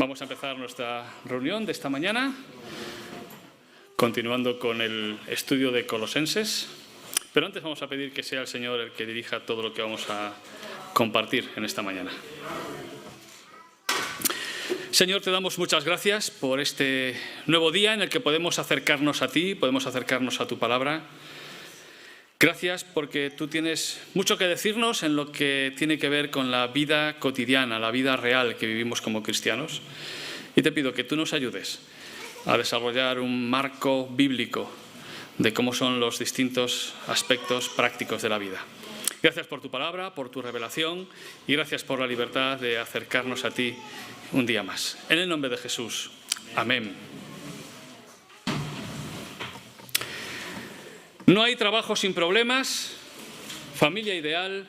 Vamos a empezar nuestra reunión de esta mañana, continuando con el estudio de Colosenses. Pero antes vamos a pedir que sea el Señor el que dirija todo lo que vamos a compartir en esta mañana. Señor, te damos muchas gracias por este nuevo día en el que podemos acercarnos a ti, podemos acercarnos a tu palabra. Gracias porque tú tienes mucho que decirnos en lo que tiene que ver con la vida cotidiana, la vida real que vivimos como cristianos. Y te pido que tú nos ayudes a desarrollar un marco bíblico de cómo son los distintos aspectos prácticos de la vida. Gracias por tu palabra, por tu revelación y gracias por la libertad de acercarnos a ti un día más. En el nombre de Jesús. Amén. No hay trabajo sin problemas, familia ideal,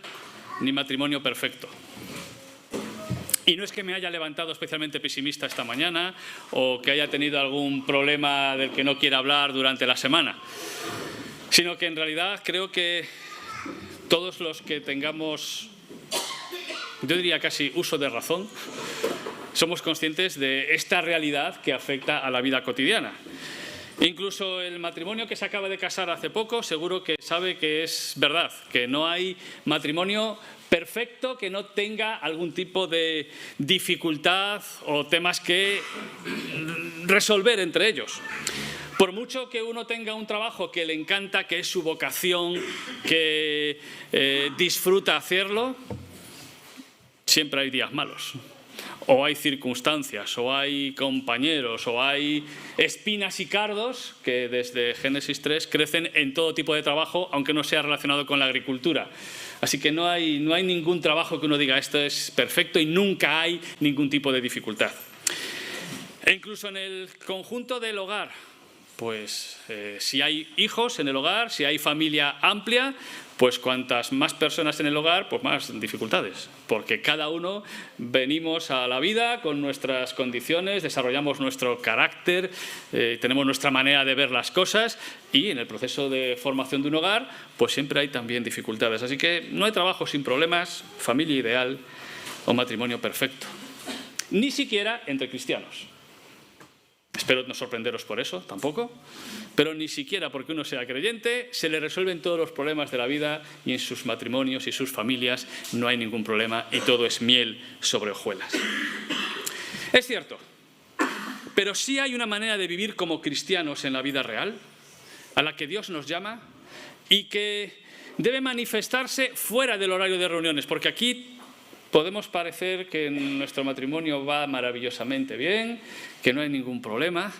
ni matrimonio perfecto. Y no es que me haya levantado especialmente pesimista esta mañana o que haya tenido algún problema del que no quiera hablar durante la semana, sino que en realidad creo que todos los que tengamos, yo diría casi uso de razón, somos conscientes de esta realidad que afecta a la vida cotidiana. Incluso el matrimonio que se acaba de casar hace poco seguro que sabe que es verdad, que no hay matrimonio perfecto que no tenga algún tipo de dificultad o temas que resolver entre ellos. Por mucho que uno tenga un trabajo que le encanta, que es su vocación, que disfruta hacerlo, siempre hay días malos. O hay circunstancias, o hay compañeros, o hay espinas y cardos que desde Génesis 3 crecen en todo tipo de trabajo, aunque no sea relacionado con la agricultura. Así que no hay ningún trabajo que uno diga esto es perfecto y nunca hay ningún tipo de dificultad. E incluso en el conjunto del hogar, pues si hay hijos en el hogar, si hay familia amplia, pues cuantas más personas en el hogar, pues más dificultades. Porque cada uno venimos a la vida con nuestras condiciones, desarrollamos nuestro carácter, tenemos nuestra manera de ver las cosas y en el proceso de formación de un hogar, pues siempre hay también dificultades. Así que no hay trabajo sin problemas, familia ideal o matrimonio perfecto. Ni siquiera entre cristianos. Espero no sorprenderos por eso, tampoco, pero ni siquiera porque uno sea creyente se le resuelven todos los problemas de la vida y en sus matrimonios y sus familias no hay ningún problema y todo es miel sobre hojuelas. Es cierto, pero sí hay una manera de vivir como cristianos en la vida real, a la que Dios nos llama y que debe manifestarse fuera del horario de reuniones, porque aquí podemos parecer que nuestro matrimonio va maravillosamente bien, que no hay ningún problema,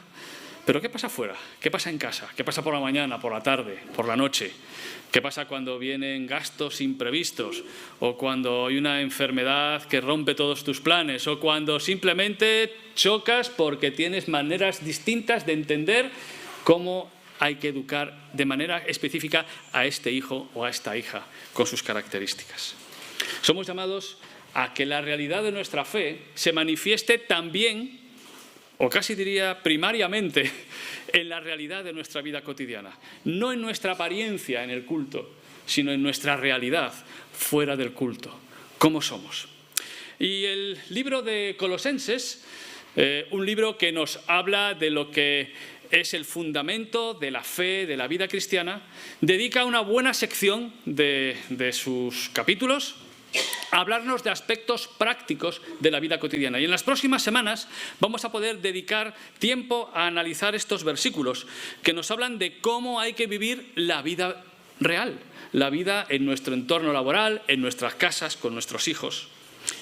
pero ¿qué pasa fuera? ¿Qué pasa en casa? ¿Qué pasa por la mañana, por la tarde, por la noche? ¿Qué pasa cuando vienen gastos imprevistos? ¿O cuando hay una enfermedad que rompe todos tus planes? ¿O cuando simplemente chocas porque tienes maneras distintas de entender cómo hay que educar de manera específica a este hijo o a esta hija con sus características? Somos llamados a que la realidad de nuestra fe se manifieste también, o casi diría primariamente, en la realidad de nuestra vida cotidiana. No en nuestra apariencia en el culto, sino en nuestra realidad fuera del culto. ¿Cómo somos? Y el libro de Colosenses, un libro que nos habla de lo que es el fundamento de la fe, de la vida cristiana, dedica una buena sección de sus capítulos a hablarnos de aspectos prácticos de la vida cotidiana. Y en las próximas semanas vamos a poder dedicar tiempo a analizar estos versículos que nos hablan de cómo hay que vivir la vida real, la vida en nuestro entorno laboral, en nuestras casas, con nuestros hijos.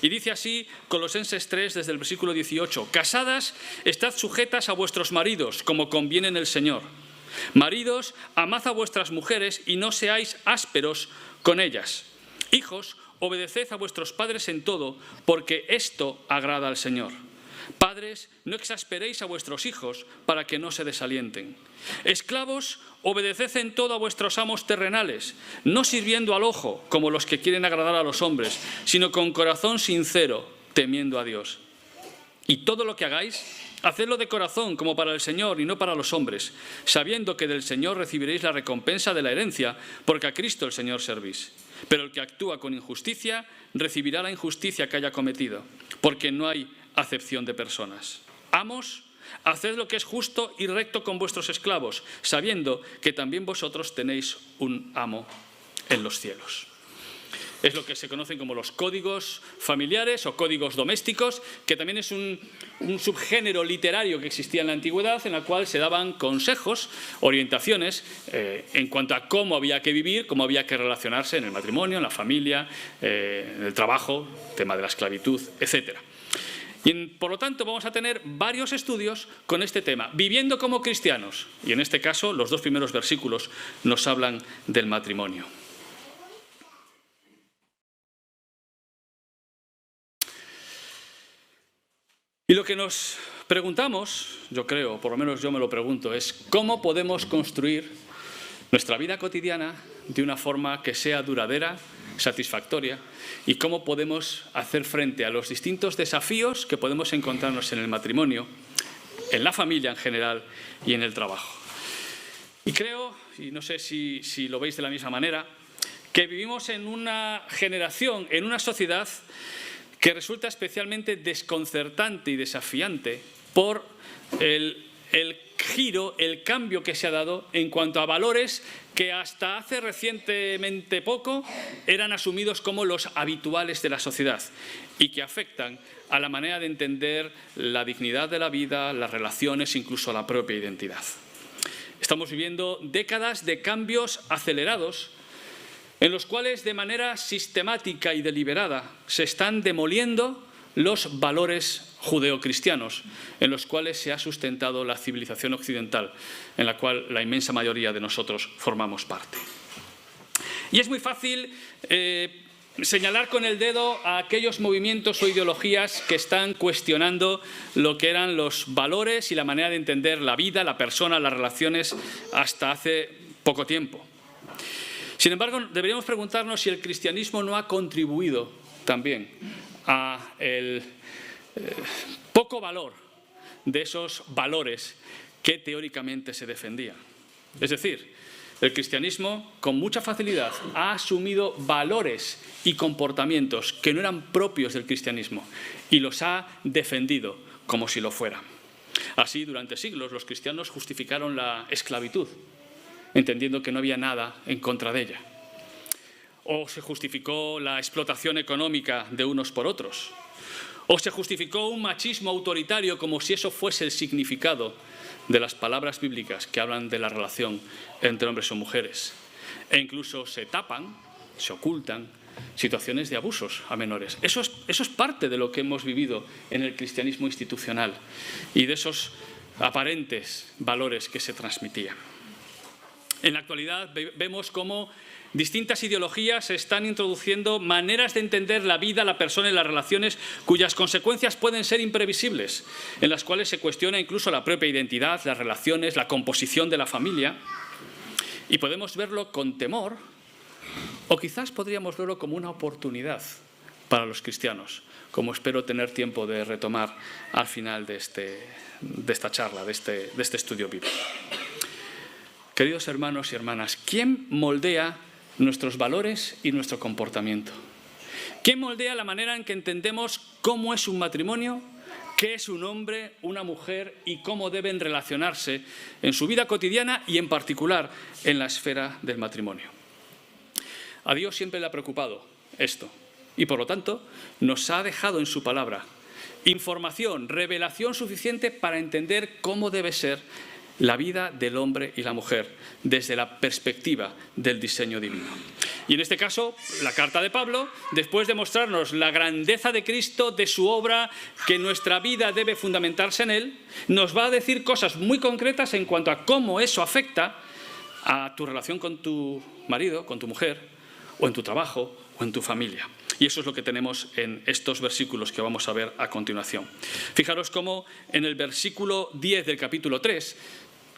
Y dice así Colosenses 3 desde el versículo 18: Casadas, estad sujetas a vuestros maridos, como conviene en el Señor. Maridos, amad a vuestras mujeres y no seáis ásperos con ellas. Hijos, obedeced a vuestros padres en todo, porque esto agrada al Señor. Padres, no exasperéis a vuestros hijos para que no se desalienten. Esclavos, obedeced en todo a vuestros amos terrenales, no sirviendo al ojo como los que quieren agradar a los hombres, sino con corazón sincero, temiendo a Dios. Y todo lo que hagáis, hacedlo de corazón como para el Señor y no para los hombres, sabiendo que del Señor recibiréis la recompensa de la herencia, porque a Cristo el Señor servís. Pero el que actúa con injusticia recibirá la injusticia que haya cometido, porque no hay acepción de personas. Amos, haced lo que es justo y recto con vuestros esclavos, sabiendo que también vosotros tenéis un amo en los cielos. Es lo que se conocen como los códigos familiares o códigos domésticos, que también es un subgénero literario que existía en la antigüedad, en el cual se daban consejos, orientaciones en cuanto a cómo había que vivir, cómo había que relacionarse en el matrimonio, en la familia, en el trabajo, tema de la esclavitud, etc. Y por lo tanto vamos a tener varios estudios con este tema, viviendo como cristianos. Y en este caso los 2 primeros versículos nos hablan del matrimonio. Y lo que nos preguntamos, yo creo, por lo menos yo me lo pregunto, es cómo podemos construir nuestra vida cotidiana de una forma que sea duradera, satisfactoria, y cómo podemos hacer frente a los distintos desafíos que podemos encontrarnos en el matrimonio, en la familia en general y en el trabajo. Y creo, y no sé si lo veis de la misma manera, que vivimos en una generación, en una sociedad que resulta especialmente desconcertante y desafiante por el giro, el cambio que se ha dado en cuanto a valores que hasta hace recientemente poco eran asumidos como los habituales de la sociedad y que afectan a la manera de entender la dignidad de la vida, las relaciones, incluso la propia identidad. Estamos viviendo décadas de cambios acelerados en los cuales de manera sistemática y deliberada se están demoliendo los valores judeocristianos en los cuales se ha sustentado la civilización occidental, en la cual la inmensa mayoría de nosotros formamos parte. Y es muy fácil señalar con el dedo a aquellos movimientos o ideologías que están cuestionando lo que eran los valores y la manera de entender la vida, la persona, las relaciones hasta hace poco tiempo. Sin embargo, deberíamos preguntarnos si el cristianismo no ha contribuido también a el poco valor de esos valores que teóricamente se defendían. Es decir, el cristianismo con mucha facilidad ha asumido valores y comportamientos que no eran propios del cristianismo y los ha defendido como si lo fueran. Así, durante siglos, los cristianos justificaron la esclavitud, entendiendo que no había nada en contra de ella. O se justificó la explotación económica de unos por otros. O se justificó un machismo autoritario como si eso fuese el significado de las palabras bíblicas que hablan de la relación entre hombres o mujeres. E incluso se tapan, se ocultan situaciones de abusos a menores. Eso es parte de lo que hemos vivido en el cristianismo institucional y de esos aparentes valores que se transmitían. En la actualidad vemos cómo distintas ideologías están introduciendo maneras de entender la vida, la persona y las relaciones cuyas consecuencias pueden ser imprevisibles, en las cuales se cuestiona incluso la propia identidad, las relaciones, la composición de la familia. Y podemos verlo con temor, o quizás podríamos verlo como una oportunidad para los cristianos, como espero tener tiempo de retomar al final de esta charla, de este estudio bíblico. Queridos hermanos y hermanas, ¿quién moldea nuestros valores y nuestro comportamiento? ¿Quién moldea la manera en que entendemos cómo es un matrimonio, qué es un hombre, una mujer y cómo deben relacionarse en su vida cotidiana y en particular en la esfera del matrimonio? A Dios siempre le ha preocupado esto y por lo tanto nos ha dejado en su palabra información, revelación suficiente para entender cómo debe ser la vida del hombre y la mujer desde la perspectiva del diseño divino. Y en este caso, la carta de Pablo, después de mostrarnos la grandeza de Cristo, de su obra, que nuestra vida debe fundamentarse en él, nos va a decir cosas muy concretas en cuanto a cómo eso afecta a tu relación con tu marido, con tu mujer, o en tu trabajo, o en tu familia. Y eso es lo que tenemos en estos versículos que vamos a ver a continuación. Fijaros cómo en el versículo 10 del capítulo 3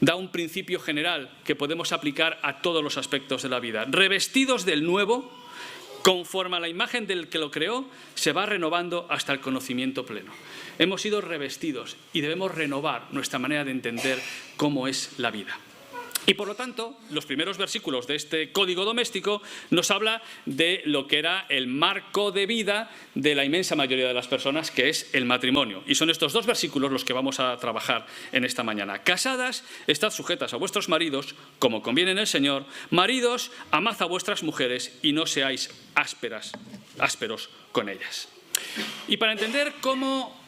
da un principio general que podemos aplicar a todos los aspectos de la vida. Revestidos del nuevo, conforme a la imagen del que lo creó, se va renovando hasta el conocimiento pleno. Hemos sido revestidos y debemos renovar nuestra manera de entender cómo es la vida. Y por lo tanto, los primeros versículos de este código doméstico nos habla de lo que era el marco de vida de la inmensa mayoría de las personas, que es el matrimonio. Y son estos dos versículos los que vamos a trabajar en esta mañana. Casadas, estad sujetas a vuestros maridos, como conviene en el Señor. Maridos, amad a vuestras mujeres y no seáis ásperos con ellas. Y para entender cómo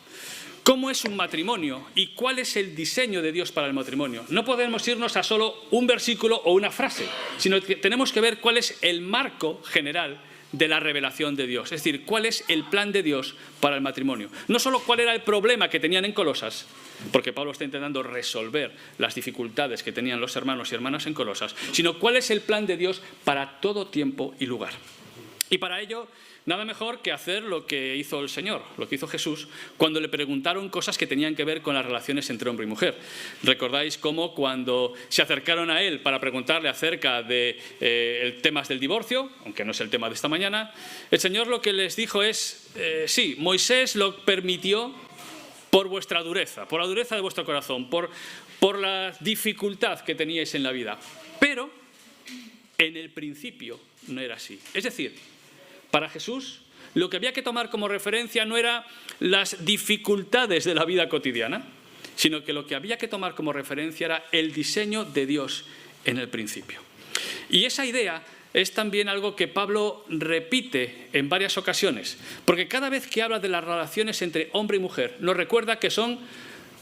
es un matrimonio y cuál es el diseño de Dios para el matrimonio, no podemos irnos a solo un versículo o una frase, sino que tenemos que ver cuál es el marco general de la revelación de Dios. Es decir, cuál es el plan de Dios para el matrimonio. No solo cuál era el problema que tenían en Colosas, porque Pablo está intentando resolver las dificultades que tenían los hermanos y hermanas en Colosas, sino cuál es el plan de Dios para todo tiempo y lugar. Y para ello, nada mejor que hacer lo que hizo el Señor, lo que hizo Jesús, cuando le preguntaron cosas que tenían que ver con las relaciones entre hombre y mujer. ¿Recordáis cómo cuando se acercaron a él para preguntarle acerca de temas del divorcio, aunque no es el tema de esta mañana, el Señor lo que les dijo es, sí, Moisés lo permitió por vuestra dureza, por la dureza de vuestro corazón, por la dificultad que teníais en la vida. Pero en el principio no era así. Es decir, para Jesús, lo que había que tomar como referencia no eran las dificultades de la vida cotidiana, sino que lo que había que tomar como referencia era el diseño de Dios en el principio. Y esa idea es también algo que Pablo repite en varias ocasiones, porque cada vez que habla de las relaciones entre hombre y mujer, nos recuerda que son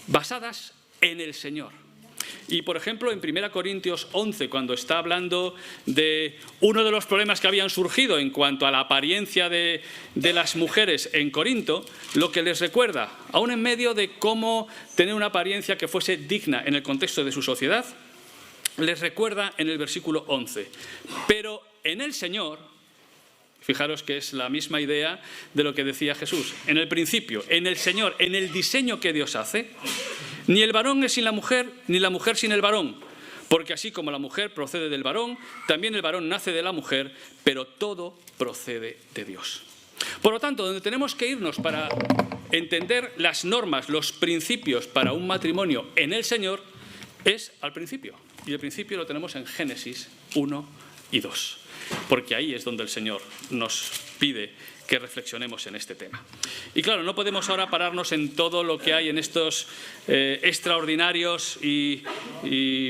basadas en el Señor. Y, por ejemplo, en 1 Corintios 11, cuando está hablando de uno de los problemas que habían surgido en cuanto a la apariencia de las mujeres en Corinto, lo que les recuerda, aún en medio de cómo tener una apariencia que fuese digna en el contexto de su sociedad, les recuerda en el versículo 11. Pero en el Señor, fijaros que es la misma idea de lo que decía Jesús, en el principio, en el Señor, en el diseño que Dios hace, ni el varón es sin la mujer, ni la mujer sin el varón, porque así como la mujer procede del varón, también el varón nace de la mujer, pero todo procede de Dios. Por lo tanto, donde tenemos que irnos para entender las normas, los principios para un matrimonio en el Señor, es al principio. Y el principio lo tenemos en Génesis 1 y 2, porque ahí es donde el Señor nos pide que reflexionemos en este tema. Y claro, no podemos ahora pararnos en todo lo que hay en estos extraordinarios y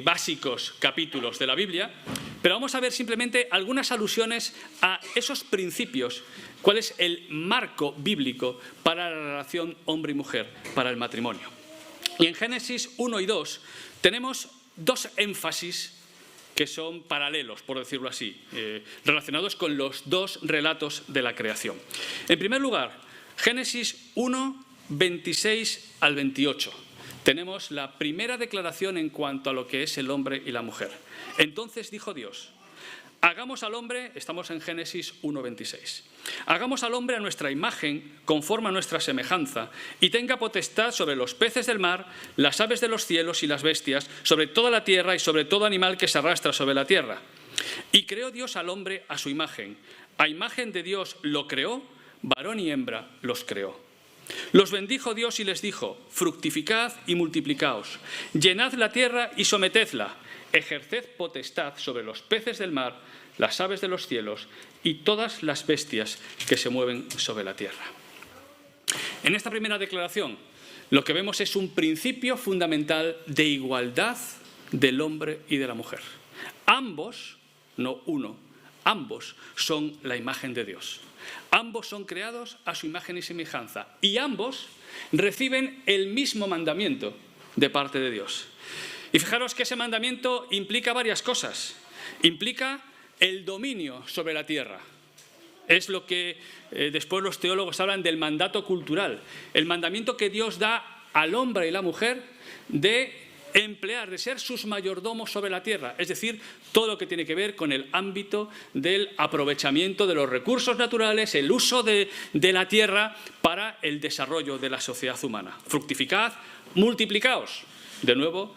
básicos capítulos de la Biblia, pero vamos a ver simplemente algunas alusiones a esos principios, cuál es el marco bíblico para la relación hombre y mujer, para el matrimonio. Y en Génesis 1 y 2 tenemos dos énfasis que son paralelos, por decirlo así, relacionados con los dos relatos de la creación. En primer lugar, Génesis 1, 26 al 28. Tenemos la primera declaración en cuanto a lo que es el hombre y la mujer. Entonces dijo Dios, hagamos al hombre, estamos en Génesis 1, 26, hagamos al hombre a nuestra imagen, conforme a nuestra semejanza, y tenga potestad sobre los peces del mar, las aves de los cielos y las bestias, sobre toda la tierra y sobre todo animal que se arrastra sobre la tierra. Y creó Dios al hombre a su imagen. A imagen de Dios lo creó, varón y hembra los creó. Los bendijo Dios y les dijo, fructificad y multiplicaos, llenad la tierra y sometedla, ejerced potestad sobre los peces del mar, las aves de los cielos y todas las bestias que se mueven sobre la tierra. En esta primera declaración, lo que vemos es un principio fundamental de igualdad del hombre y de la mujer. Ambos, no uno, ambos son la imagen de Dios. Ambos son creados a su imagen y semejanza y ambos reciben el mismo mandamiento de parte de Dios. Y fijaros que ese mandamiento implica varias cosas. Implica el dominio sobre la tierra. Es lo que después los teólogos hablan del mandato cultural. El mandamiento que Dios da al hombre y la mujer de emplear, de ser sus mayordomos sobre la tierra. Es decir, todo lo que tiene que ver con el ámbito del aprovechamiento de los recursos naturales, el uso de la tierra para el desarrollo de la sociedad humana. Fructificad, multiplicaos. De nuevo,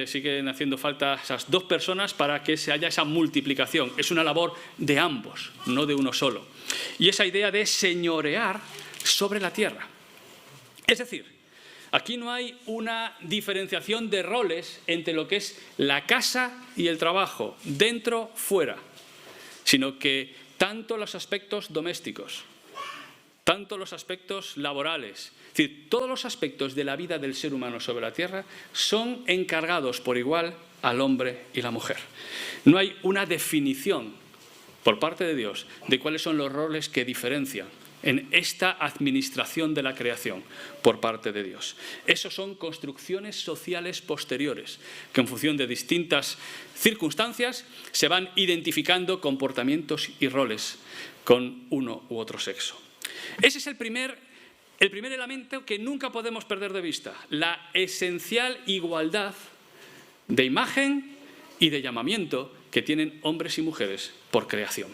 siguen haciendo falta esas dos personas para que se haya esa multiplicación. Es una labor de ambos, no de uno solo. Y esa idea de señorear sobre la tierra. Es decir, Aquí no hay una diferenciación de roles entre lo que es la casa y el trabajo, dentro, fuera, sino que tanto los aspectos domésticos, tanto los aspectos laborales, es decir, todos los aspectos de la vida del ser humano sobre la tierra son encargados por igual al hombre y la mujer. No hay una definición por parte de Dios de cuáles son los roles que diferencian en esta administración de la creación por parte de Dios. Esos son construcciones sociales posteriores que en función de distintas circunstancias se van identificando comportamientos y roles con uno u otro sexo. Ese es el primer elemento que nunca podemos perder de vista, la esencial igualdad de imagen y de llamamiento que tienen hombres y mujeres por creación.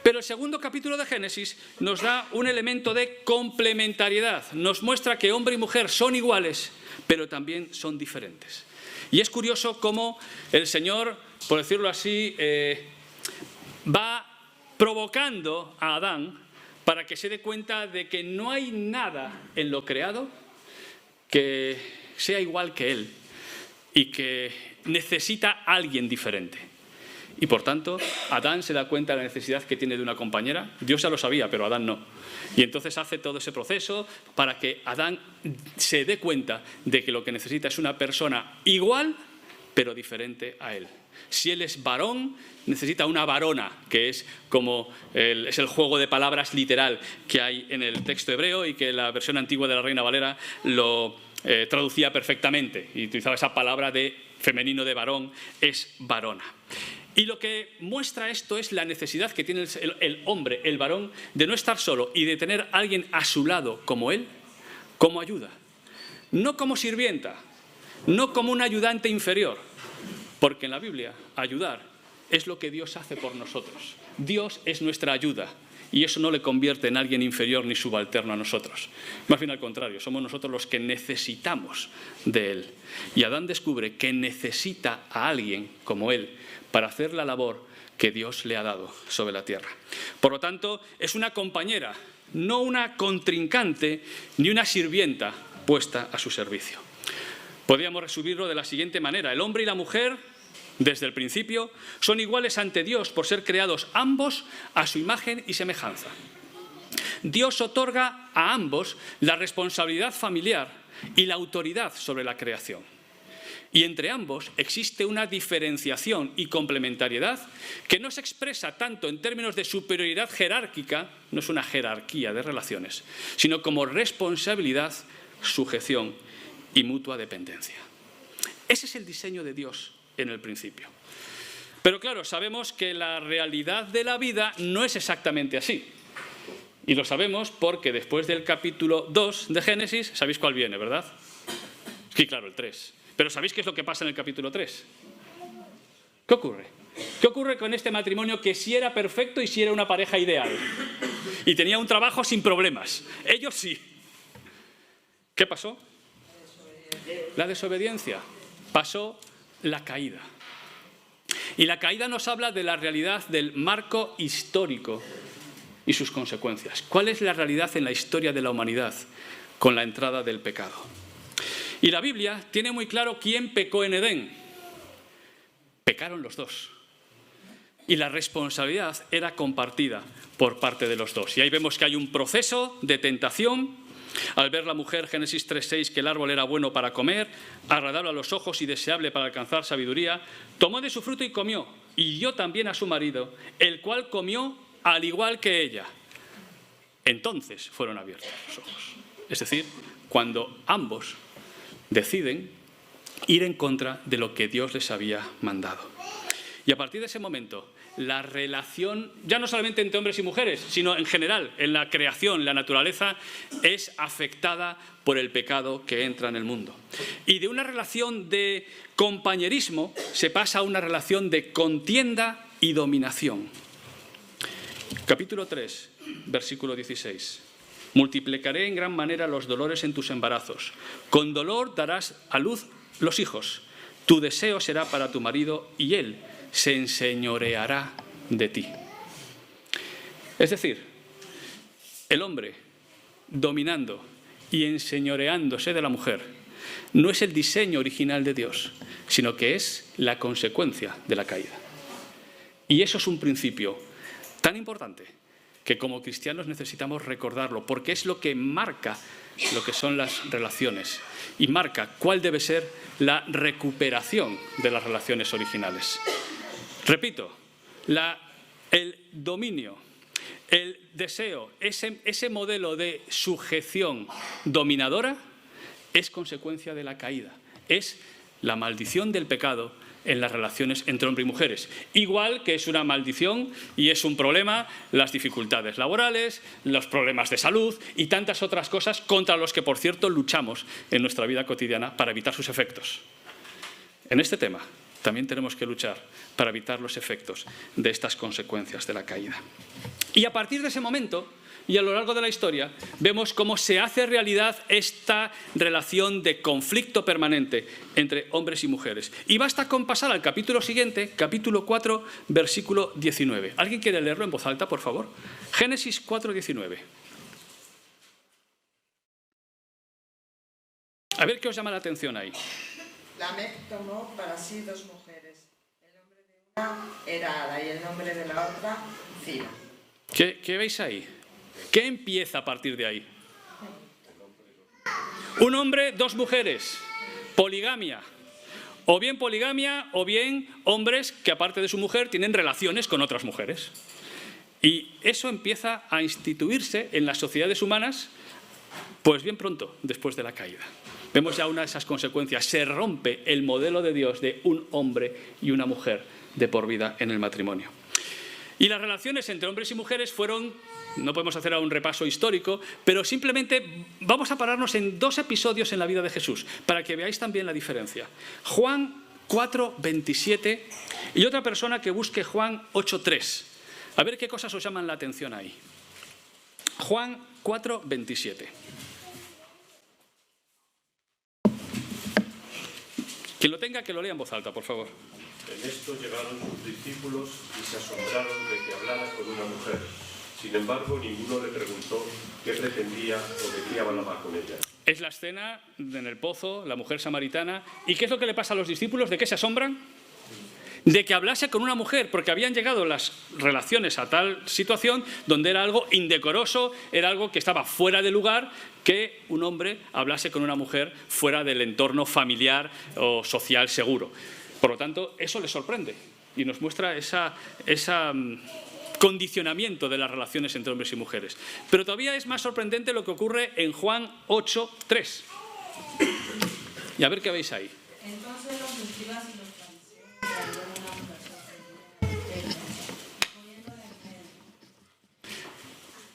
Pero el segundo capítulo de Génesis nos da un elemento de complementariedad. Nos muestra que hombre y mujer son iguales, pero también son diferentes. Y es curioso cómo el Señor, por decirlo así, va provocando a Adán para que se dé cuenta de que no hay nada en lo creado que sea igual que él y que necesita a alguien diferente. Y por tanto, Adán se da cuenta de la necesidad que tiene de una compañera. Dios ya lo sabía, pero Adán no. Y entonces hace todo ese proceso para que Adán se dé cuenta de que lo que necesita es una persona igual, pero diferente a él. Si él es varón, necesita una varona, que es como es el juego de palabras literal que hay en el texto hebreo y que la versión antigua de la Reina Valera lo traducía perfectamente y utilizaba esa palabra de femenino de varón, es varona. Y lo que muestra esto es la necesidad que tiene el hombre, el varón, de no estar solo y de tener a alguien a su lado como él, como ayuda. No como sirvienta, no como un ayudante inferior, porque en la Biblia ayudar es lo que Dios hace por nosotros. Dios es nuestra ayuda y eso no le convierte en alguien inferior ni subalterno a nosotros. Más bien al contrario, somos nosotros los que necesitamos de Él. Y Adán descubre que necesita a alguien como él para hacer la labor que Dios le ha dado sobre la tierra. Por lo tanto, es una compañera, no una contrincante ni una sirvienta puesta a su servicio. Podríamos resumirlo de la siguiente manera: el hombre y la mujer, desde el principio, son iguales ante Dios por ser creados ambos a su imagen y semejanza. Dios otorga a ambos la responsabilidad familiar y la autoridad sobre la creación. Y entre ambos existe una diferenciación y complementariedad que no se expresa tanto en términos de superioridad jerárquica, no es una jerarquía de relaciones, sino como responsabilidad, sujeción y mutua dependencia. Ese es el diseño de Dios en el principio. Pero claro, sabemos que la realidad de la vida no es exactamente así. Y lo sabemos porque después del capítulo 2 de Génesis, sabéis cuál viene, ¿verdad? Sí, claro, el 3. Pero ¿sabéis qué es lo que pasa en el capítulo 3? ¿Qué ocurre? ¿Qué ocurre con este matrimonio que sí era perfecto y sí era una pareja ideal? Y tenía un trabajo sin problemas. Ellos sí. ¿Qué pasó? La desobediencia. Pasó la caída. Y la caída nos habla de la realidad del marco histórico y sus consecuencias. ¿Cuál es la realidad en la historia de la humanidad con la entrada del pecado? Y la Biblia tiene muy claro quién pecó en Edén. Pecaron los dos. Y la responsabilidad era compartida por parte de los dos. Y ahí vemos que hay un proceso de tentación. Al ver la mujer, Génesis 3:6, que el árbol era bueno para comer, agradable a los ojos y deseable para alcanzar sabiduría, tomó de su fruto y comió, y dio también a su marido, el cual comió al igual que ella. Entonces fueron abiertos los ojos. Es decir, cuando ambos deciden ir en contra de lo que Dios les había mandado. Y a partir de ese momento, la relación, ya no solamente entre hombres y mujeres, sino en general, en la creación, la naturaleza, es afectada por el pecado que entra en el mundo. Y de una relación de compañerismo se pasa a una relación de contienda y dominación. Capítulo 3, versículo 16. Multiplicaré en gran manera los dolores en tus embarazos. Con dolor darás a luz los hijos. Tu deseo será para tu marido y él se enseñoreará de ti. Es decir, el hombre dominando y enseñoreándose de la mujer, no es el diseño original de Dios, sino que es la consecuencia de la caída. Y eso es un principio tan importante que como cristianos necesitamos recordarlo, porque es lo que marca lo que son las relaciones y marca cuál debe ser la recuperación de las relaciones originales. Repito, el dominio, el deseo, ese modelo de sujeción dominadora es consecuencia de la caída, es la maldición del pecado en las relaciones entre hombres y mujeres. Igual que es una maldición y es un problema las dificultades laborales, los problemas de salud y tantas otras cosas contra los que, por cierto, luchamos en nuestra vida cotidiana para evitar sus efectos. En este tema también tenemos que luchar para evitar los efectos de estas consecuencias de la caída. Y a partir de ese momento, y a lo largo de la historia, vemos cómo se hace realidad esta relación de conflicto permanente entre hombres y mujeres. Y basta con pasar al capítulo siguiente, capítulo 4, versículo 19. ¿Alguien quiere leerlo en voz alta, por favor? Génesis 4, 19. A ver qué os llama la atención ahí. Lamec tomó para sí 2 mujeres. El nombre de una era Ada y el nombre de la otra Zila. ¿Qué veis ahí? ¿Qué empieza a partir de ahí? Un hombre, 2 mujeres. Poligamia. O bien poligamia, o bien hombres que aparte de su mujer tienen relaciones con otras mujeres. Y eso empieza a instituirse en las sociedades humanas, pues bien pronto, después de la caída. Vemos ya una de esas consecuencias. Se rompe el modelo de Dios de un hombre y una mujer de por vida en el matrimonio. Y las relaciones entre hombres y mujeres fueron, no podemos hacer ahora un repaso histórico, pero simplemente vamos a pararnos en 2 episodios en la vida de Jesús, para que veáis también la diferencia. Juan 4, 27 y otra persona que busque Juan 8, 3. A ver qué cosas os llaman la atención ahí. Juan 4, 27. Quien lo tenga, que lo lea en voz alta, por favor. En esto llegaron sus discípulos y se asombraron de que hablara con una mujer. Sin embargo, ninguno le preguntó qué pretendía o de qué hablaba con ella. Es la escena en el pozo, la mujer samaritana. ¿Y qué es lo que le pasa a los discípulos? ¿De qué se asombran? De que hablase con una mujer, porque habían llegado las relaciones a tal situación donde era algo indecoroso, era algo que estaba fuera de lugar, que un hombre hablase con una mujer fuera del entorno familiar o social seguro. Por lo tanto, eso les sorprende y nos muestra ese condicionamiento de las relaciones entre hombres y mujeres. Pero todavía es más sorprendente lo que ocurre en Juan 8, 3. Y a ver qué veis ahí. Entonces los escribas y los fariseos trajeron una mujer sorprendida.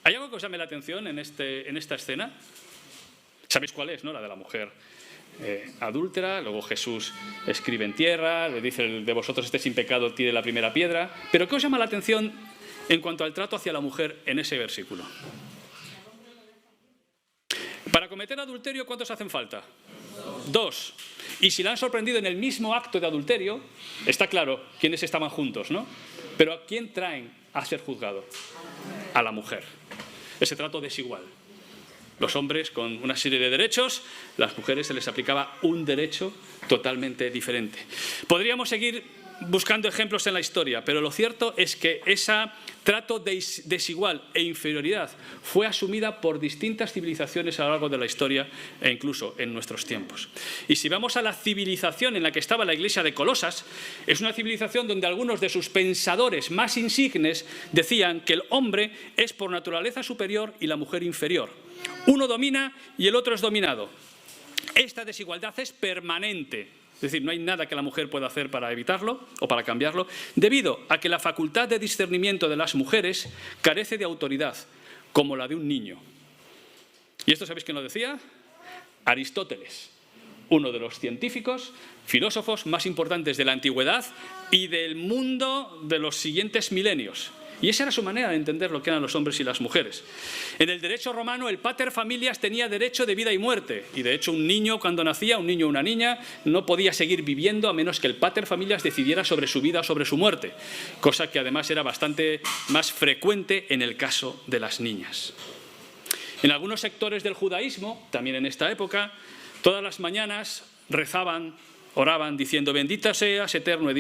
¿Hay algo que os llame la atención en esta escena? ¿Sabéis cuál es, no? La de la mujer adúltera. Luego Jesús escribe en tierra, le dice: el de vosotros esté sin pecado, tire la primera piedra. Pero ¿qué os llama la atención en cuanto al trato hacia la mujer en ese versículo? Para cometer adulterio, ¿cuántos hacen falta? 2. Y si la han sorprendido en el mismo acto de adulterio, está claro quiénes estaban juntos, ¿no? Pero ¿a quién traen a ser juzgado? A la mujer. Ese trato desigual. Los hombres con una serie de derechos, las mujeres se les aplicaba un derecho totalmente diferente. Podríamos seguir buscando ejemplos en la historia, pero lo cierto es que ese trato desigual e inferioridad fue asumida por distintas civilizaciones a lo largo de la historia e incluso en nuestros tiempos. Y si vamos a la civilización en la que estaba la iglesia de Colosas, es una civilización donde algunos de sus pensadores más insignes decían que el hombre es por naturaleza superior y la mujer inferior. Uno domina y el otro es dominado. Esta desigualdad es permanente. Es decir, no hay nada que la mujer pueda hacer para evitarlo o para cambiarlo, debido a que la facultad de discernimiento de las mujeres carece de autoridad, como la de un niño. ¿Y esto sabéis quién lo decía? Aristóteles, uno de los científicos, filósofos más importantes de la antigüedad y del mundo de los siguientes milenios. Y esa era su manera de entender lo que eran los hombres y las mujeres. En el derecho romano, el pater familias tenía derecho de vida y muerte. Y de hecho, un niño cuando nacía, un niño o una niña, no podía seguir viviendo a menos que el pater familias decidiera sobre su vida o sobre su muerte. Cosa que además era bastante más frecuente en el caso de las niñas. En algunos sectores del judaísmo, también en esta época, todas las mañanas rezaban, oraban diciendo: bendito seas, eterno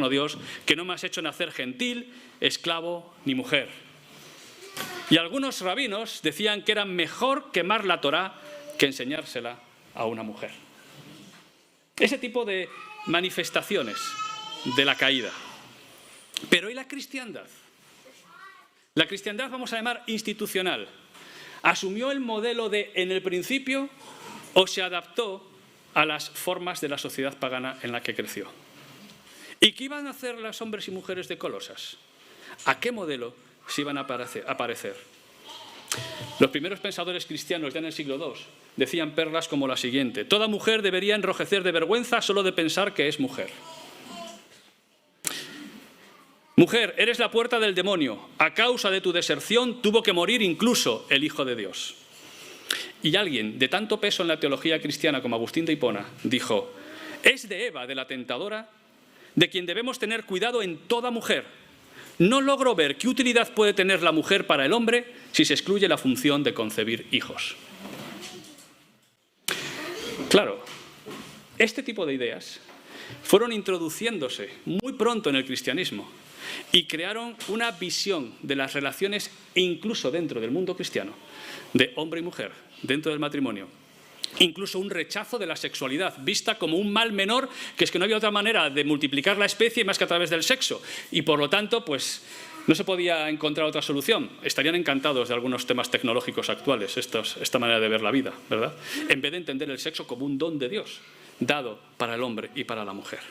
Dios, que no me has hecho nacer gentil, esclavo ni mujer. Y algunos rabinos decían que era mejor quemar la Torá que enseñársela a una mujer. Ese tipo de manifestaciones de la caída. Pero ¿y la cristiandad? La cristiandad, vamos a llamar institucional, ¿asumió el modelo de en el principio o se adaptó a las formas de la sociedad pagana en la que creció? ¿Y qué iban a hacer los hombres y mujeres de Colosas? ¿A qué modelo se iban a parecer? Los primeros pensadores cristianos ya en el siglo II decían perlas como la siguiente: toda mujer debería enrojecer de vergüenza solo de pensar que es mujer. Mujer, eres la puerta del demonio. A causa de tu deserción tuvo que morir incluso el Hijo de Dios. Y alguien de tanto peso en la teología cristiana como Agustín de Hipona dijo: es de Eva, de la tentadora, de quien debemos tener cuidado en toda mujer. No logro ver qué utilidad puede tener la mujer para el hombre si se excluye la función de concebir hijos. Claro, este tipo de ideas fueron introduciéndose muy pronto en el cristianismo y crearon una visión de las relaciones, incluso dentro del mundo cristiano, de hombre y mujer, dentro del matrimonio. Incluso un rechazo de la sexualidad, vista como un mal menor, que es que no había otra manera de multiplicar la especie más que a través del sexo. Y por lo tanto, pues no se podía encontrar otra solución. Estarían encantados de algunos temas tecnológicos actuales, esta manera de ver la vida, ¿verdad? En vez de entender el sexo como un don de Dios, dado para el hombre y para la mujer.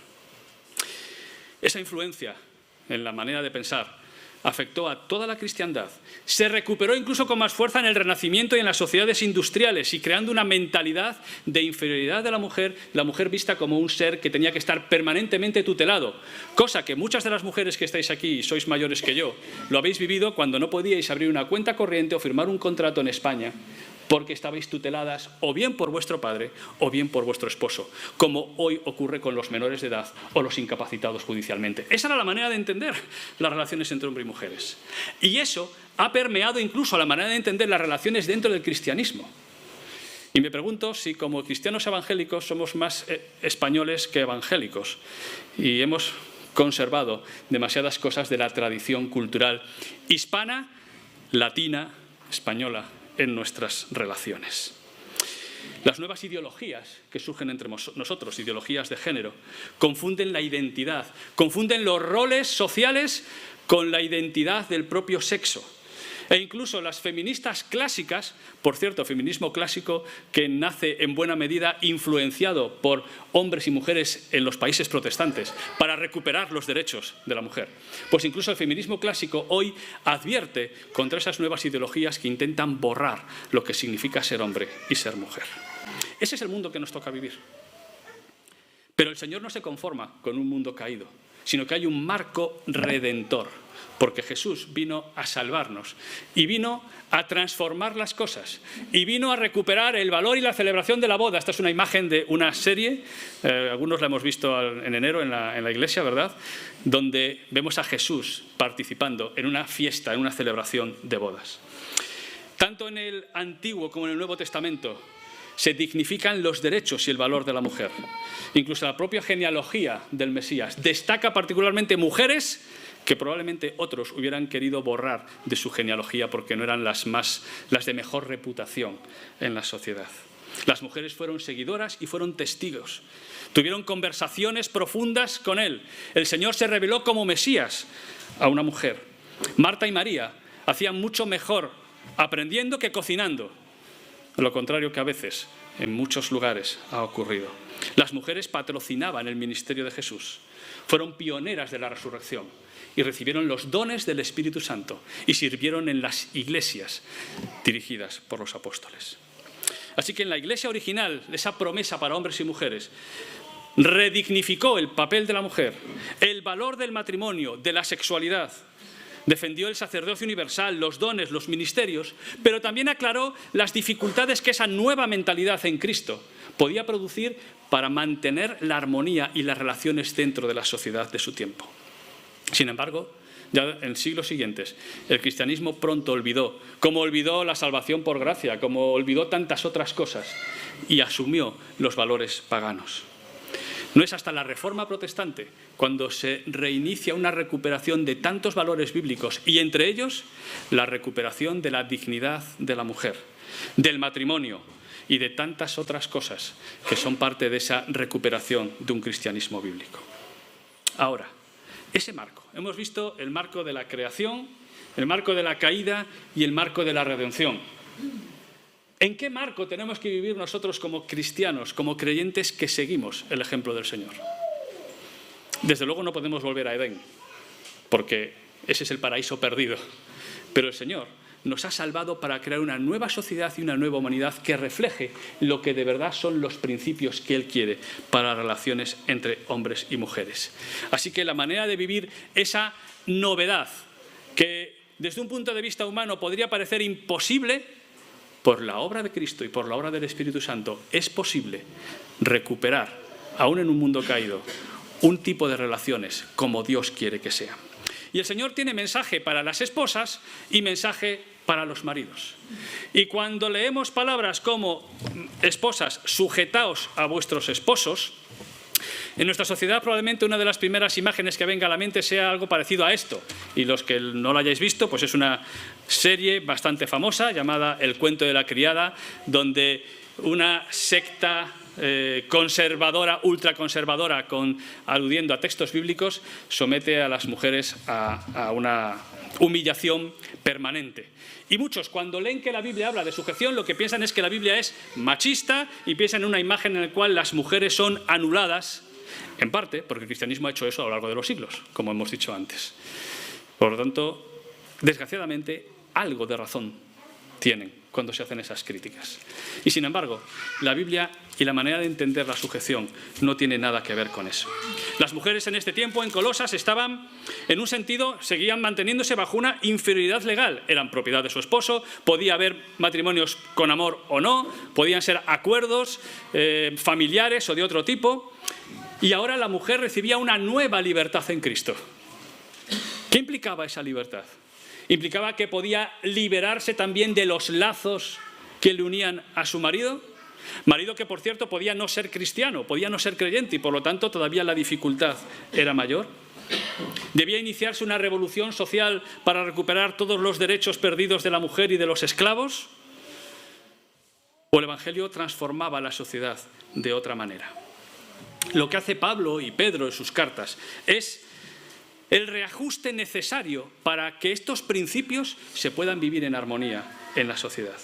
Esa influencia en la manera de pensar afectó a toda la cristiandad. Se recuperó incluso con más fuerza en el Renacimiento y en las sociedades industriales, y creando una mentalidad de inferioridad de la mujer vista como un ser que tenía que estar permanentemente tutelado, cosa que muchas de las mujeres que estáis aquí y sois mayores que yo, lo habéis vivido cuando no podíais abrir una cuenta corriente o firmar un contrato en España, porque estabais tuteladas o bien por vuestro padre o bien por vuestro esposo, como hoy ocurre con los menores de edad o los incapacitados judicialmente. Esa era la manera de entender las relaciones entre hombres y mujeres. Y eso ha permeado incluso la manera de entender las relaciones dentro del cristianismo. Y me pregunto si como cristianos evangélicos somos más españoles que evangélicos y hemos conservado demasiadas cosas de la tradición cultural hispana, latina, española en nuestras relaciones. Las nuevas ideologías que surgen entre nosotros, ideologías de género, confunden la identidad, confunden los roles sociales con la identidad del propio sexo. E incluso las feministas clásicas, por cierto, feminismo clásico que nace en buena medida influenciado por hombres y mujeres en los países protestantes para recuperar los derechos de la mujer. Pues incluso el feminismo clásico hoy advierte contra esas nuevas ideologías que intentan borrar lo que significa ser hombre y ser mujer. Ese es el mundo que nos toca vivir. Pero el Señor no se conforma con un mundo caído, sino que hay un marco redentor, porque Jesús vino a salvarnos y vino a transformar las cosas y vino a recuperar el valor y la celebración de la boda. Esta es una imagen de una serie, algunos la hemos visto en enero en la iglesia, ¿verdad?, donde vemos a Jesús participando en una fiesta, en una celebración de bodas. Tanto en el Antiguo como en el Nuevo Testamento se dignifican los derechos y el valor de la mujer. Incluso la propia genealogía del Mesías destaca particularmente mujeres que probablemente otros hubieran querido borrar de su genealogía porque no eran las de mejor reputación en la sociedad. Las mujeres fueron seguidoras y fueron testigos. Tuvieron conversaciones profundas con él. El Señor se reveló como Mesías a una mujer. Marta y María hacían mucho mejor aprendiendo que cocinando. Lo contrario que a veces en muchos lugares ha ocurrido. Las mujeres patrocinaban el ministerio de Jesús, fueron pioneras de la resurrección y recibieron los dones del Espíritu Santo y sirvieron en las iglesias dirigidas por los apóstoles. Así que en la iglesia original, esa promesa para hombres y mujeres redignificó el papel de la mujer, el valor del matrimonio, de la sexualidad. Defendió el sacerdocio universal, los dones, los ministerios, pero también aclaró las dificultades que esa nueva mentalidad en Cristo podía producir para mantener la armonía y las relaciones dentro de la sociedad de su tiempo. Sin embargo, ya en siglos siguientes, el cristianismo pronto olvidó, como olvidó la salvación por gracia, como olvidó tantas otras cosas, y asumió los valores paganos. No es hasta la Reforma Protestante cuando se reinicia una recuperación de tantos valores bíblicos, y entre ellos la recuperación de la dignidad de la mujer, del matrimonio y de tantas otras cosas que son parte de esa recuperación de un cristianismo bíblico. Ahora, ese marco. Hemos visto el marco de la creación, el marco de la caída y el marco de la redención. ¿En qué marco tenemos que vivir nosotros como cristianos, como creyentes que seguimos el ejemplo del Señor? Desde luego no podemos volver a Edén, porque ese es el paraíso perdido. Pero el Señor nos ha salvado para crear una nueva sociedad y una nueva humanidad que refleje lo que de verdad son los principios que Él quiere para las relaciones entre hombres y mujeres. Así que la manera de vivir esa novedad, que desde un punto de vista humano podría parecer imposible, por la obra de Cristo y por la obra del Espíritu Santo es posible recuperar, aún en un mundo caído, un tipo de relaciones como Dios quiere que sea. Y el Señor tiene mensaje para las esposas y mensaje para los maridos. Y cuando leemos palabras como esposas, sujetaos a vuestros esposos, en nuestra sociedad probablemente una de las primeras imágenes que venga a la mente sea algo parecido a esto. Y los que no lo hayáis visto, pues es una serie bastante famosa llamada El cuento de la criada, donde una secta conservadora, ultraconservadora, aludiendo a textos bíblicos, somete a las mujeres a una humillación permanente. Y muchos, cuando leen que la Biblia habla de sujeción, lo que piensan es que la Biblia es machista y piensan en una imagen en la cual las mujeres son anuladas, en parte porque el cristianismo ha hecho eso a lo largo de los siglos, como hemos dicho antes. Por lo tanto, desgraciadamente, algo de razón tienen cuando se hacen esas críticas. Y sin embargo, la Biblia y la manera de entender la sujeción no tiene nada que ver con eso. Las mujeres en este tiempo en Colosas estaban, en un sentido, seguían manteniéndose bajo una inferioridad legal. Eran propiedad de su esposo, podía haber matrimonios con amor o no, podían ser acuerdos familiares o de otro tipo. Y ahora la mujer recibía una nueva libertad en Cristo. ¿Qué implicaba esa libertad? Implicaba que podía liberarse también de los lazos que le unían a su marido. Marido que, por cierto, podía no ser cristiano, podía no ser creyente y, por lo tanto, todavía la dificultad era mayor. Debía iniciarse una revolución social para recuperar todos los derechos perdidos de la mujer y de los esclavos. O el Evangelio transformaba la sociedad de otra manera. Lo que hace Pablo y Pedro en sus cartas es el reajuste necesario para que estos principios se puedan vivir en armonía en la sociedad.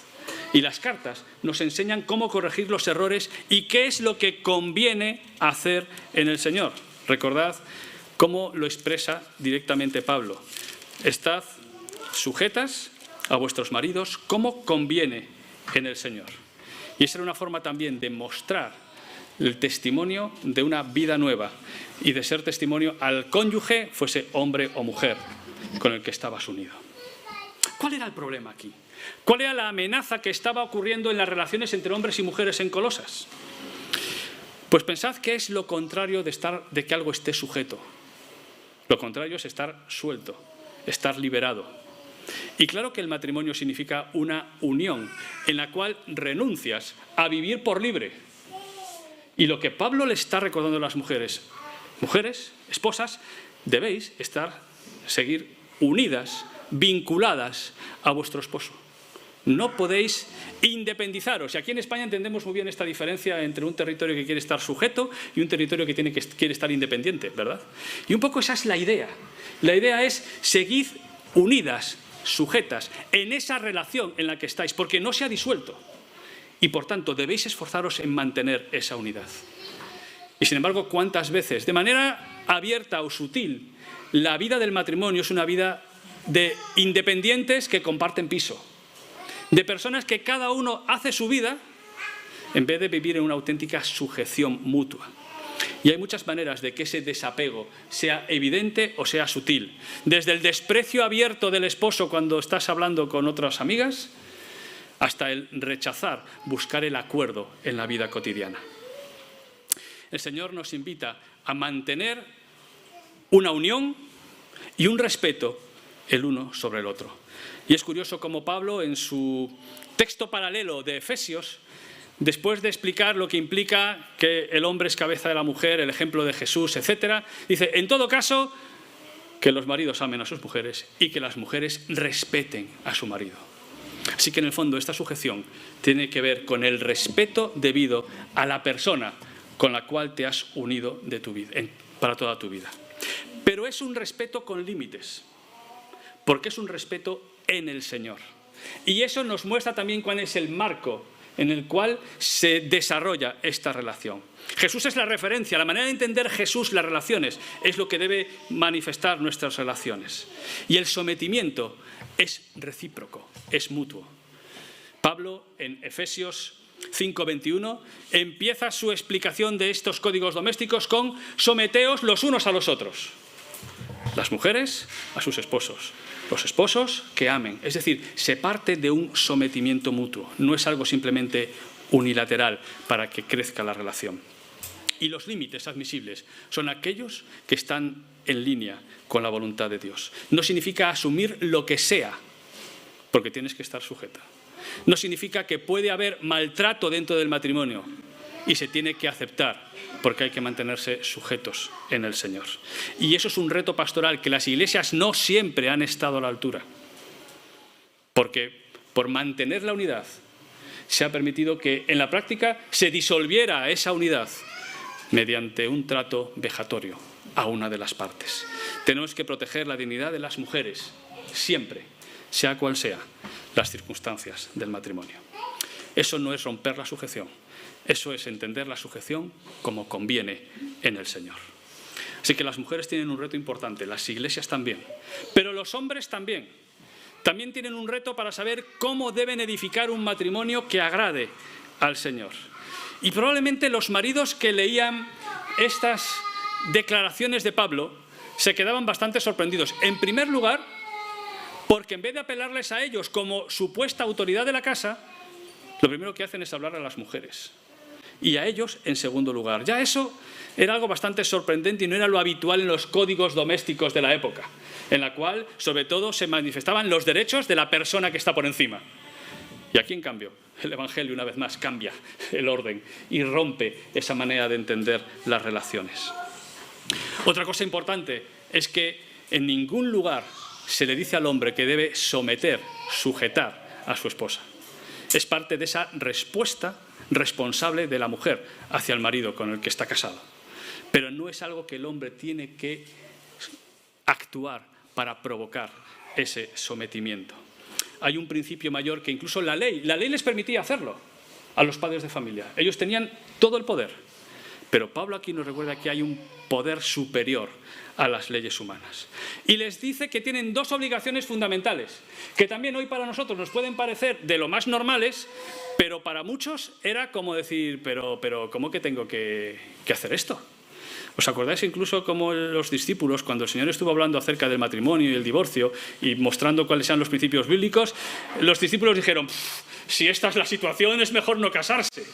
Y las cartas nos enseñan cómo corregir los errores y qué es lo que conviene hacer en el Señor. Recordad cómo lo expresa directamente Pablo. Estad sujetas a vuestros maridos como conviene en el Señor. Y esa era una forma también de mostrar el testimonio de una vida nueva y de ser testimonio al cónyuge, fuese hombre o mujer, con el que estabas unido. ¿Cuál era el problema aquí? ¿Cuál era la amenaza que estaba ocurriendo en las relaciones entre hombres y mujeres en Colosas? Pues pensad que es lo contrario de que algo esté sujeto. Lo contrario es estar suelto, estar liberado. Y claro que el matrimonio significa una unión en la cual renuncias a vivir por libre. Y lo que Pablo le está recordando a las mujeres, esposas, debéis seguir unidas, vinculadas a vuestro esposo. No podéis independizaros. Y aquí en España entendemos muy bien esta diferencia entre un territorio que quiere estar sujeto y un territorio que quiere estar independiente, ¿verdad? Y un poco esa es la idea. La idea es seguid unidas, sujetas, en esa relación en la que estáis, porque no se ha disuelto. Y por tanto debéis esforzaros en mantener esa unidad. Y sin embargo, ¿cuántas veces, de manera abierta o sutil, la vida del matrimonio es una vida de independientes que comparten piso? De personas que cada uno hace su vida en vez de vivir en una auténtica sujeción mutua. Y hay muchas maneras de que ese desapego sea evidente o sea sutil. Desde el desprecio abierto del esposo cuando estás hablando con otras amigas, hasta el rechazar, buscar el acuerdo en la vida cotidiana. El Señor nos invita a mantener una unión y un respeto el uno sobre el otro. Y es curioso cómo Pablo, en su texto paralelo de Efesios, después de explicar lo que implica que el hombre es cabeza de la mujer, el ejemplo de Jesús, etc., dice, en todo caso, que los maridos amen a sus mujeres y que las mujeres respeten a su marido. Así que en el fondo esta sujeción tiene que ver con el respeto debido a la persona con la cual te has unido de tu vida, para toda tu vida. Pero es un respeto con límites, porque es un respeto en el Señor. Y eso nos muestra también cuál es el marco en el cual se desarrolla esta relación. Jesús es la referencia, la manera de entender Jesús las relaciones es lo que debe manifestar nuestras relaciones. Y el sometimiento es recíproco, es mutuo. Pablo, en Efesios 5:21, empieza su explicación de estos códigos domésticos con someteos los unos a los otros. Las mujeres a sus esposos, los esposos que amen. Es decir, se parte de un sometimiento mutuo, no es algo simplemente unilateral para que crezca la relación. Y los límites admisibles son aquellos que están en línea con la voluntad de Dios. No significa asumir lo que sea, porque tienes que estar sujeta. No significa que puede haber maltrato dentro del matrimonio y se tiene que aceptar, porque hay que mantenerse sujetos en el Señor. Y eso es un reto pastoral que las iglesias no siempre han estado a la altura, porque por mantener la unidad se ha permitido que en la práctica se disolviera esa unidad mediante un trato vejatorio a una de las partes. Tenemos que proteger la dignidad de las mujeres, siempre, sea cual sea las circunstancias del matrimonio. Eso no es romper la sujeción, eso es entender la sujeción como conviene en el Señor. Así que las mujeres tienen un reto importante, las iglesias también, pero los hombres también. También tienen un reto para saber cómo deben edificar un matrimonio que agrade al Señor. Y probablemente los maridos que leían estas declaraciones de Pablo se quedaban bastante sorprendidos. En primer lugar, porque en vez de apelarles a ellos como supuesta autoridad de la casa, lo primero que hacen es hablar a las mujeres. Y a ellos en segundo lugar. Ya eso era algo bastante sorprendente y no era lo habitual en los códigos domésticos de la época, en la cual, sobre todo, se manifestaban los derechos de la persona que está por encima. Y aquí, en cambio, el Evangelio, una vez más, cambia el orden y rompe esa manera de entender las relaciones. Otra cosa importante es que en ningún lugar se le dice al hombre que debe someter, sujetar a su esposa. Es parte de esa respuesta responsable de la mujer hacia el marido con el que está casado. Pero no es algo que el hombre tiene que actuar para provocar ese sometimiento. Hay un principio mayor que incluso la ley les permitía hacerlo a los padres de familia. Ellos tenían todo el poder. Pero Pablo aquí nos recuerda que hay un poder superior a las leyes humanas. Y les dice que tienen dos obligaciones fundamentales, que también hoy para nosotros nos pueden parecer de lo más normales, pero para muchos era como decir, pero ¿cómo que tengo que hacer esto? ¿Os acordáis incluso cómo los discípulos, cuando el Señor estuvo hablando acerca del matrimonio y el divorcio y mostrando cuáles eran los principios bíblicos, los discípulos dijeron, si esta es la situación es mejor no casarse?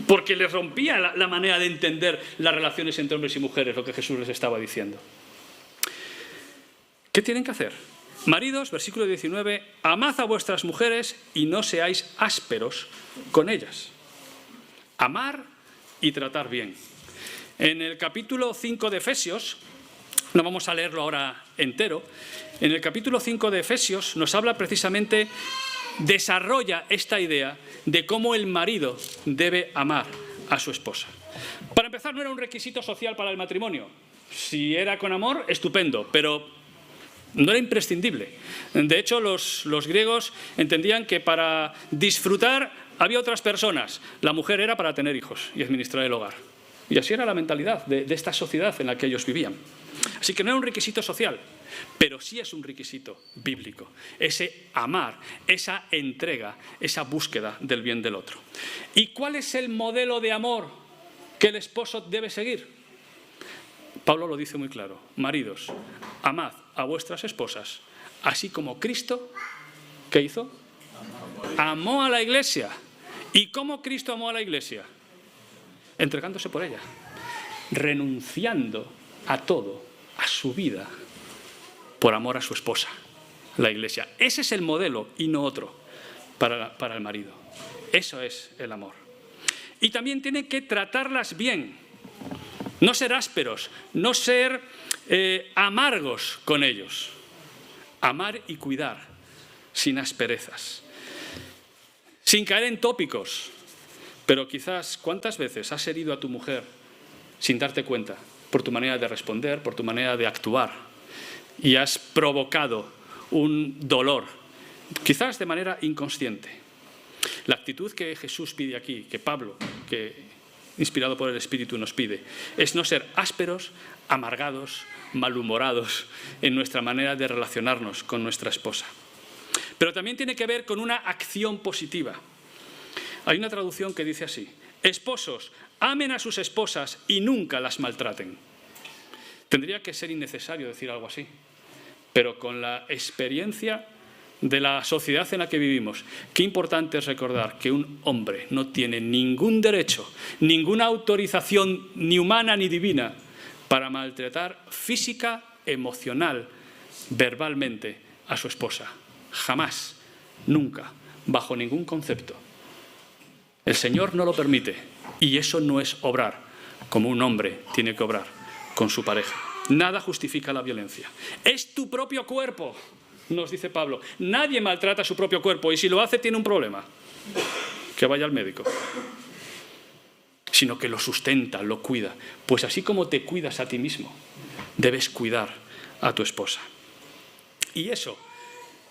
Porque les rompía la manera de entender las relaciones entre hombres y mujeres, lo que Jesús les estaba diciendo. ¿Qué tienen que hacer? Maridos, versículo 19, amad a vuestras mujeres y no seáis ásperos con ellas. Amar y tratar bien. En el capítulo 5 de Efesios, no vamos a leerlo ahora entero, en el capítulo 5 de Efesios nos habla precisamente, desarrolla esta idea de cómo el marido debe amar a su esposa. Para empezar, no era un requisito social para el matrimonio. Si era con amor, estupendo, pero no era imprescindible. De hecho, los griegos entendían que para disfrutar había otras personas. La mujer era para tener hijos y administrar el hogar. Y así era la mentalidad de esta sociedad en la que ellos vivían. Así que no era un requisito social, pero sí es un requisito bíblico. Ese amar, esa entrega, esa búsqueda del bien del otro. ¿Y cuál es el modelo de amor que el esposo debe seguir? Pablo lo dice muy claro. Maridos, amad a vuestras esposas, así como Cristo, ¿qué hizo? Amó a la iglesia. ¿Y cómo Cristo amó a la iglesia? Entregándose por ella, renunciando a todo, a su vida, por amor a su esposa. la Iglesia. Ese es el modelo y no otro para el marido. Eso es el amor. Y también tiene que tratarlas bien, no ser ásperos, no ser amargos con ellos. Amar y cuidar, sin asperezas, sin caer en tópicos. Pero quizás, ¿cuántas veces has herido a tu mujer sin darte cuenta? Por tu manera de responder, por tu manera de actuar. Y has provocado un dolor, quizás de manera inconsciente. La actitud que Jesús pide aquí, que Pablo, que inspirado por el Espíritu nos pide, es no ser ásperos, amargados, malhumorados en nuestra manera de relacionarnos con nuestra esposa. Pero también tiene que ver con una acción positiva. Hay una traducción que dice así: esposos, amen a sus esposas y nunca las maltraten. Tendría que ser innecesario decir algo así, pero con la experiencia de la sociedad en la que vivimos, qué importante es recordar que un hombre no tiene ningún derecho, ninguna autorización, ni humana ni divina, para maltratar física, emocional, verbalmente a su esposa. Jamás, nunca, bajo ningún concepto. El Señor no lo permite, y eso no es obrar como un hombre tiene que obrar con su pareja. Nada justifica la violencia. Es tu propio cuerpo, nos dice Pablo. Nadie maltrata su propio cuerpo, y si lo hace tiene un problema. Que vaya al médico. Sino que lo sustenta, lo cuida. Pues así como te cuidas a ti mismo, debes cuidar a tu esposa. Y eso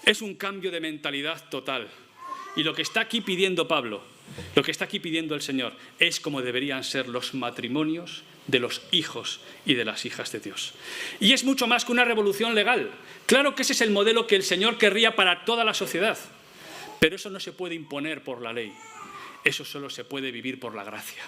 es un cambio de mentalidad total. Y lo que está aquí pidiendo Pablo, lo que está aquí pidiendo el Señor, es como deberían ser los matrimonios de los hijos y de las hijas de Dios. Y es mucho más que una revolución legal. Claro que ese es el modelo que el Señor querría para toda la sociedad. Pero eso no se puede imponer por la ley. Eso solo se puede vivir por la gracia.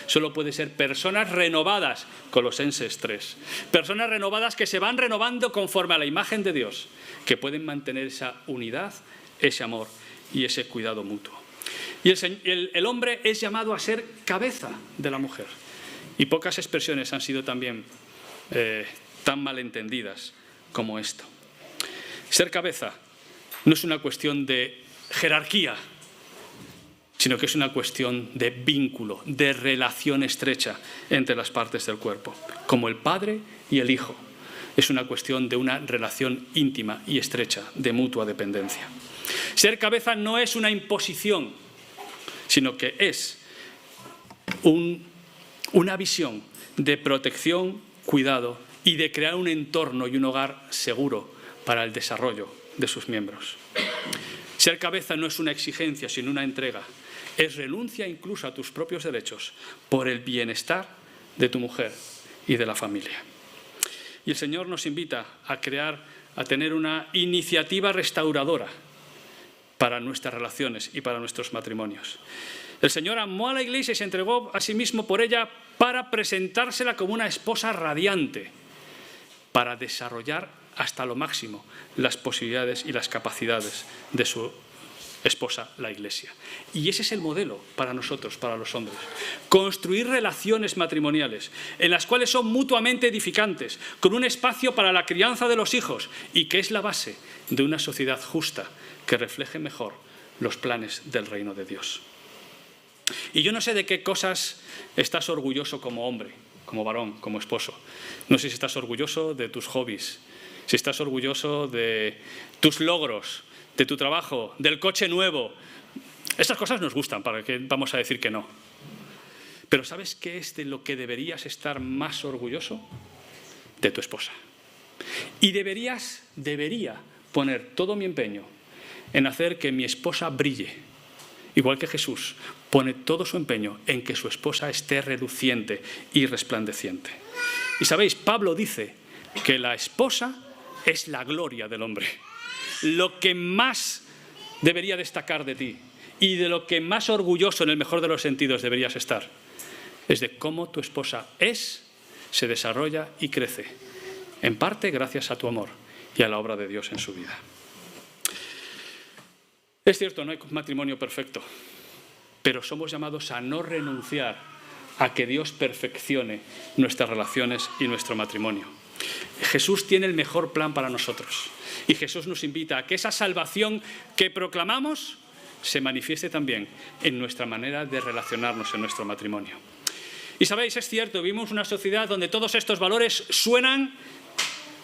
Solo puede ser personas renovadas, Colosenses 3. Personas renovadas que se van renovando conforme a la imagen de Dios, que pueden mantener esa unidad, ese amor y ese cuidado mutuo. Y el hombre es llamado a ser cabeza de la mujer. Y pocas expresiones han sido también tan malentendidas como esto. Ser cabeza no es una cuestión de jerarquía, sino que es una cuestión de vínculo, de relación estrecha entre las partes del cuerpo, como el padre y el hijo. Es una cuestión de una relación íntima y estrecha, de mutua dependencia. Ser cabeza no es una imposición, sino que es una visión de protección, cuidado y de crear un entorno y un hogar seguro para el desarrollo de sus miembros. Ser cabeza no es una exigencia, sino una entrega. Es renuncia incluso a tus propios derechos por el bienestar de tu mujer y de la familia. Y el Señor nos invita a tener una iniciativa restauradora para nuestras relaciones y para nuestros matrimonios. El Señor amó a la Iglesia y se entregó a sí mismo por ella para presentársela como una esposa radiante, para desarrollar hasta lo máximo las posibilidades y las capacidades de su esposa, la Iglesia. Y ese es el modelo para nosotros, para los hombres. Construir relaciones matrimoniales en las cuales son mutuamente edificantes, con un espacio para la crianza de los hijos y que es la base de una sociedad justa que refleje mejor los planes del reino de Dios. Y yo no sé de qué cosas estás orgulloso como hombre, como varón, como esposo. No sé si estás orgulloso de tus hobbies, si estás orgulloso de tus logros, de tu trabajo, del coche nuevo. Estas cosas nos gustan, ¿para qué vamos a decir que no? Pero ¿sabes qué es de lo que deberías estar más orgulloso? De tu esposa. Y debería poner todo mi empeño en hacer que mi esposa brille, igual que Jesús pone todo su empeño en que su esposa esté reluciente y resplandeciente. Y sabéis, Pablo dice que la esposa es la gloria del hombre. Lo que más debería destacar de ti y de lo que más orgulloso en el mejor de los sentidos deberías estar es de cómo tu esposa se desarrolla y crece, en parte gracias a tu amor y a la obra de Dios en su vida. Es cierto, no hay matrimonio perfecto, pero somos llamados a no renunciar a que Dios perfeccione nuestras relaciones y nuestro matrimonio. Jesús tiene el mejor plan para nosotros. Y Jesús nos invita a que esa salvación que proclamamos se manifieste también en nuestra manera de relacionarnos en nuestro matrimonio. Y sabéis, es cierto, vivimos una sociedad donde todos estos valores suenan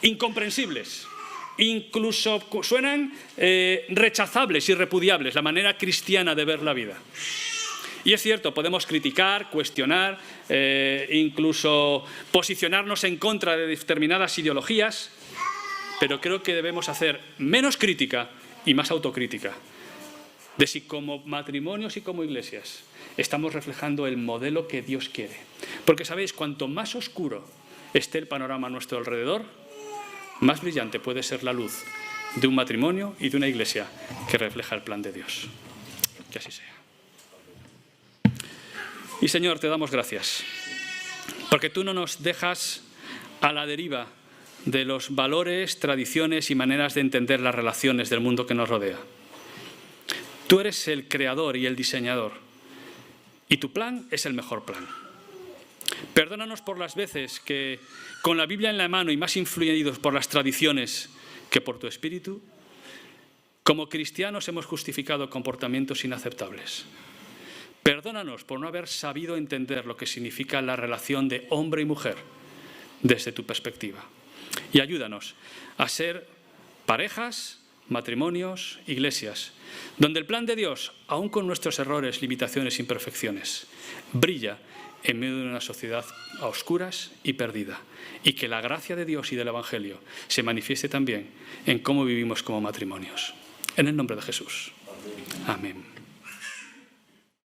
incomprensibles, incluso suenan rechazables y repudiables, la manera cristiana de ver la vida. Y es cierto, podemos criticar, cuestionar, incluso posicionarnos en contra de determinadas ideologías, pero creo que debemos hacer menos crítica y más autocrítica de si como matrimonios y como iglesias estamos reflejando el modelo que Dios quiere. Porque, ¿sabéis? Cuanto más oscuro esté el panorama a nuestro alrededor, más brillante puede ser la luz de un matrimonio y de una iglesia que refleja el plan de Dios. Que así sea. Y Señor, te damos gracias, porque tú no nos dejas a la deriva de los valores, tradiciones y maneras de entender las relaciones del mundo que nos rodea. Tú eres el creador y el diseñador, y tu plan es el mejor plan. Perdónanos por las veces que, con la Biblia en la mano y más influidos por las tradiciones que por tu Espíritu, como cristianos hemos justificado comportamientos inaceptables. Perdónanos por no haber sabido entender lo que significa la relación de hombre y mujer desde tu perspectiva. Y ayúdanos a ser parejas, matrimonios, iglesias, donde el plan de Dios, aun con nuestros errores, limitaciones e imperfecciones, brilla en medio de una sociedad a oscuras y perdida. Y que la gracia de Dios y del Evangelio se manifieste también en cómo vivimos como matrimonios. En el nombre de Jesús. Amén.